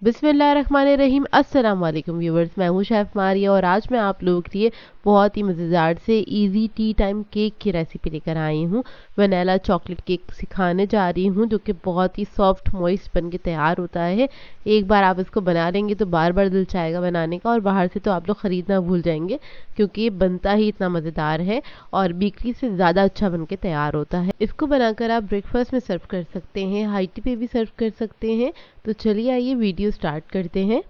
बिस्मिल्लाहिर्रहमानिर्रहीम। अस्सलाम वालेकुम व्यूवर्स, मैं हूं शेफ़ मारिया और आज मैं आप लोगों के लिए बहुत ही मज़ेदार से इजी टी टाइम केक की रेसिपी लेकर आई हूं। वनीला चॉकलेट केक सिखाने जा रही हूं जो कि बहुत ही सॉफ्ट मॉइस्ट बन के तैयार होता है। एक बार आप इसको बना लेंगे तो बार बार दिल चाहेगा बनाने का, और बाहर से तो आप लोग ख़रीदना भूल जाएंगे क्योंकि ये बनता ही इतना मज़ेदार है और बेकरी से ज़्यादा अच्छा बन के तैयार होता है। इसको बनाकर आप ब्रेकफास्ट में सर्व कर सकते हैं, हाई टी पे भी सर्व कर सकते हैं। तो चलिए आइए वीडियो स्टार्ट करते हैं।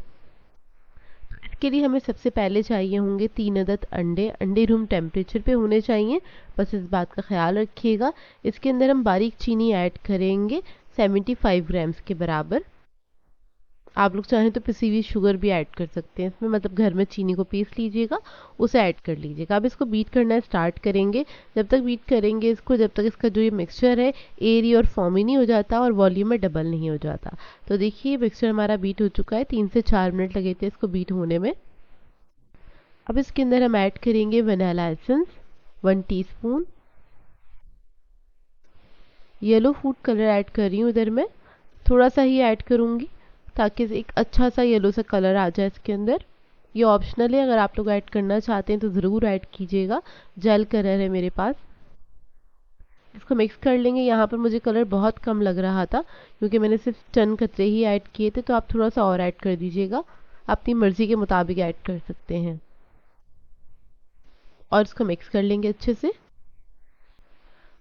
इसके लिए हमें सबसे पहले चाहिए होंगे 3 अदद अंडे। अंडे रूम टेम्परेचर पे होने चाहिए, बस इस बात का ख्याल रखिएगा। इसके अंदर हम बारीक चीनी ऐड करेंगे 75 ग्राम्स के बराबर। आप लोग चाहें तो पिसी हुई शुगर भी ऐड कर सकते हैं इसमें, मतलब घर में चीनी को पीस लीजिएगा, उसे ऐड कर लीजिएगा। अब इसको बीट करना स्टार्ट करेंगे। जब तक बीट करेंगे इसको, जब तक इसका जो ये मिक्सचर है एयरी और फॉर्मी नहीं हो जाता और वॉल्यूम में डबल नहीं हो जाता। तो देखिए मिक्सचर हमारा बीट हो चुका है, 3 से 4 मिनट लगे थे इसको बीट होने में। अब इसके अंदर हम ऐड करेंगे vanilla essence 1 teaspoon. Yellow food colour add कर रही हूँ इधर मैं, थोड़ा सा ही ऐड करूँगी ताकि एक अच्छा सा येलो सा कलर आ जाए इसके अंदर। ये ऑप्शनल है, अगर आप लोग ऐड करना चाहते हैं तो ज़रूर ऐड कीजिएगा। जेल कलर है मेरे पास। इसको मिक्स कर लेंगे। यहाँ पर मुझे कलर बहुत कम लग रहा था क्योंकि मैंने सिर्फ चंद कतरे ही ऐड किए थे, तो आप थोड़ा सा और ऐड कर दीजिएगा, अपनी मर्ज़ी के मुताबिक ऐड कर सकते हैं। और इसको मिक्स कर लेंगे अच्छे से।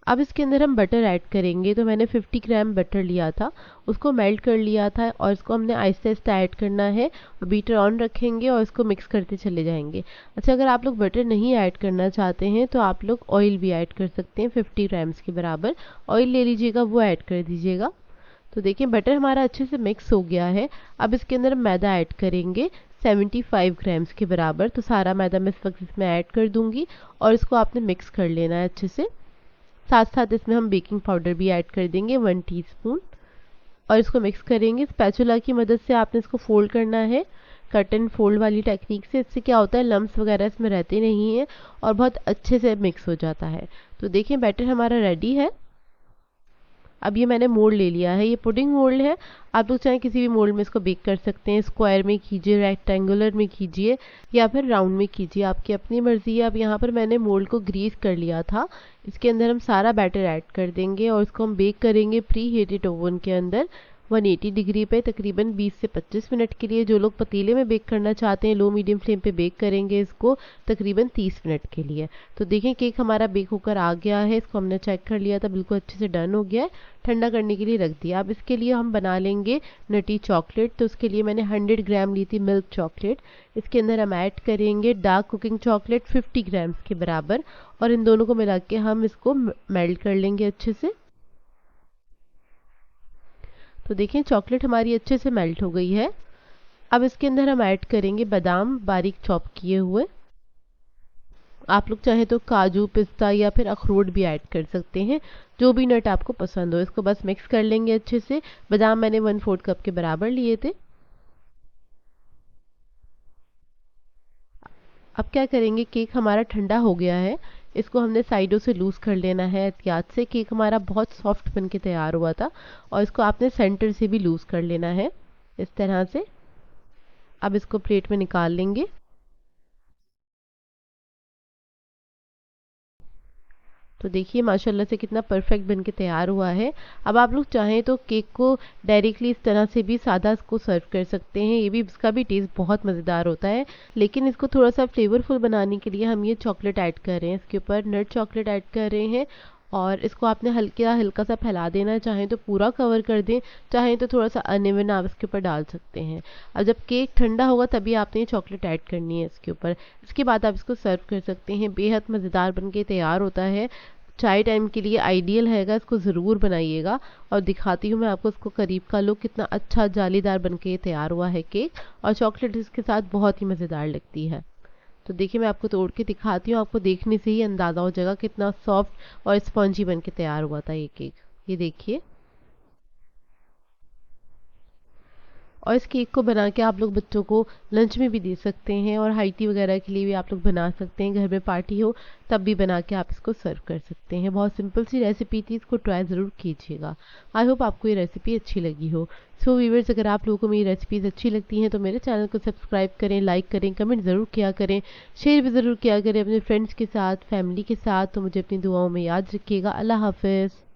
अब इसके अंदर हम बटर ऐड करेंगे। तो मैंने 50 ग्राम बटर लिया था, उसको मेल्ट कर लिया था और इसको हमने आहिस्ता आहिस्ता ऐड करना है। बीटर ऑन रखेंगे और इसको मिक्स करते चले जाएंगे। अच्छा, अगर आप लोग बटर नहीं ऐड करना चाहते हैं तो आप लोग ऑयल भी ऐड कर सकते हैं। 50 ग्राम्स के बराबर ऑयल ले लीजिएगा, वो ऐड कर दीजिएगा। तो देखिए बटर हमारा अच्छे से मिक्स हो गया है। अब इसके अंदर हम मैदा ऐड करेंगे 75 ग्राम्स के बराबर। तो सारा मैदा मैं इस वक्त इसमें ऐड कर दूंगी और इसको आपने मिक्स कर लेना है अच्छे से। साथ साथ इसमें हम बेकिंग पाउडर भी ऐड कर देंगे 1 टीस्पून और इसको मिक्स करेंगे। स्पैचुला की मदद से आपने इसको फोल्ड करना है, कट एंड फोल्ड वाली टेक्निक से। इससे क्या होता है, लम्स वगैरह इसमें रहते नहीं हैं और बहुत अच्छे से मिक्स हो जाता है। तो देखिए बैटर हमारा रेडी है। अब ये मैंने मोल्ड ले लिया है, ये पुडिंग मोल्ड है। आप लोग चाहे किसी भी मोल्ड में इसको बेक कर सकते हैं। स्क्वायर में कीजिए, रेक्टेंगुलर में कीजिए या फिर राउंड में कीजिए, आपकी अपनी मर्जी है। अब यहाँ पर मैंने मोल्ड को ग्रीस कर लिया था। इसके अंदर हम सारा बैटर ऐड कर देंगे और इसको हम बेक करेंगे प्री हीटेड ओवन के अंदर 180 डिग्री पे तकरीबन 20 से 25 मिनट के लिए। जो लोग पतीले में बेक करना चाहते हैं लो मीडियम फ्लेम पे बेक करेंगे इसको तकरीबन 30 मिनट के लिए। तो देखें केक हमारा बेक होकर आ गया है। इसको हमने चेक कर लिया था, बिल्कुल अच्छे से डन हो गया है। ठंडा करने के लिए रख दिया। अब इसके लिए हम बना लेंगे नटी चॉकलेट। तो उसके लिए मैंने 100 ग्राम ली थी मिल्क चॉकलेट। इसके अंदर हम ऐड करेंगे डार्क कुकिंग चॉकलेट 50 ग्राम्स के बराबर और इन दोनों को मिला के हम इसको मेल्ट कर लेंगे अच्छे से। तो देखिए चॉकलेट हमारी अच्छे से मेल्ट हो गई है। अब इसके अंदर हम ऐड करेंगे बादाम बारीक चॉप किए हुए। आप लोग चाहे तो काजू, पिस्ता या फिर अखरोट भी ऐड कर सकते हैं, जो भी नट आपको पसंद हो। इसको बस मिक्स कर लेंगे अच्छे से। बादाम मैंने 1/4 कप के बराबर लिए थे। अब क्या करेंगे, केक हमारा ठंडा हो गया है, इसको हमने साइडों से लूज कर लेना है एहतियात से। केक हमारा बहुत सॉफ्ट बन के तैयार हुआ था और इसको आपने सेंटर से भी लूज कर लेना है इस तरह से। अब इसको प्लेट में निकाल लेंगे। तो देखिए माशाल्लाह से कितना परफेक्ट बन के तैयार हुआ है। अब आप लोग चाहें तो केक को डायरेक्टली इस तरह से भी सादा इसको सर्व कर सकते हैं, ये भी इसका भी टेस्ट बहुत मज़ेदार होता है। लेकिन इसको थोड़ा सा फ्लेवरफुल बनाने के लिए हम ये चॉकलेट ऐड कर रहे हैं, इसके ऊपर नट चॉकलेट ऐड कर रहे हैं और इसको आपने हल्का हल्का सा फैला देना है। चाहें तो पूरा कवर कर दें, चाहें तो थोड़ा सा अनइवन आप इसके ऊपर डाल सकते हैं। अब जब केक ठंडा होगा तभी आपने ये चॉकलेट ऐड करनी है इसके ऊपर। इसके बाद आप इसको सर्व कर सकते हैं। बेहद मज़ेदार बन के तैयार होता है, चाय टाइम के लिए आइडियल हैगा। इसको ज़रूर बनाइएगा और दिखाती हूँ मैं आपको इसको करीब का लुक। कितना अच्छा जालीदार बन के तैयार हुआ है केक और चॉकलेट इसके साथ बहुत ही मज़ेदार लगती है। तो देखिए मैं आपको तोड़ के दिखाती हूँ, आपको देखने से ही अंदाज़ा हो जाएगा कितना सॉफ्ट और स्पॉन्जी बन के तैयार हुआ था ये केक। ये देखिए। और इस केक को बना के आप लोग बच्चों को लंच में भी दे सकते हैं और हाई टी वगैरह के लिए भी आप लोग बना सकते हैं। घर में पार्टी हो तब भी बना के आप इसको सर्व कर सकते हैं। बहुत सिंपल सी रेसिपी थी, इसको ट्राई ज़रूर कीजिएगा। आई होप आपको ये रेसिपी अच्छी लगी हो। सो व्यूअर्स, अगर आप लोगों को मेरी रेसिपीज़ अच्छी लगती हैं तो मेरे चैनल को सब्सक्राइब करें, लाइक करें, कमेंट ज़रूर किया करें, शेयर भी ज़रूर किया करें अपने फ्रेंड्स के साथ, फैमिली के साथ। तो मुझे अपनी दुआओं में याद रखिएगा। अल्लाह हाफ़िज़।